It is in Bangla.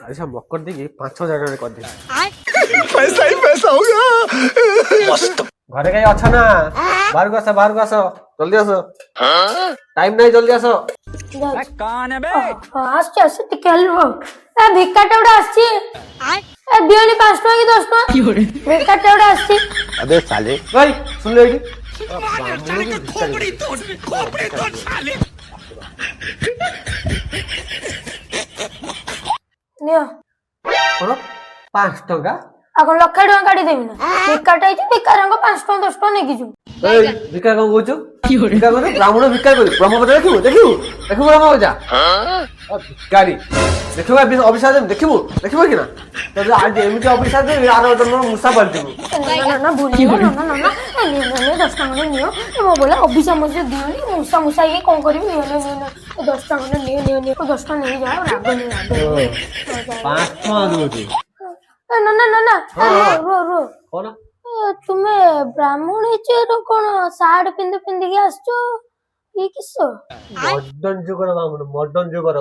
अच्छा मकर देखिए 5,000 टका कर दे पैसा ही पैसा होगा। मस्त। घरे कहीं अच्छा ना बाहर को आसो जल्दी आसो टाइम नहीं जल्दी आसो कौन है बे আসছে আসছে টিকে হলো ভিক্ষাটা ওটা আসছে দিওনি 5 টাকা কি 10 টাকা ভিক্ষাটা ওটা আসছে अबे साले। भाई सुन ले নিও कौन 5 टका এখন লক্ষে টাকা কাটি দেবি না ভিক্ষাটা আইছে ভিক্ষারাঙ্গ 5 টাকা 10 টাকা নেকি যু এই ভিক্ষা কম করছো ভিক্ষা করে ব্রাহ্মণ ভিক্ষা করি ব্রহ্মপত্র দেখিব ব্রহ্মপত্র ভিক্ষারি দেখিব অফিসার দেখিব কি না তবে আজ এমনি অফিসার আর জন্য মুসা পাল্টিব না না ভুল না না না নিও 10 টাকা নিও মো বলে অফিসার মধ্যে দিওনি মুসা মুসা ইয়ে কোন করিবি নিও 10 টাকা নিও 10 টাকা নিয়ে যাও রাগ নিও 5 টাকা দেবো না না না না রো कौन তুমি ব্রাহ্মণ হিচের কোন শার্ট পিন্ধিকি আসছো কি কিসো মডর্ন যুগর মডর্ন যুগর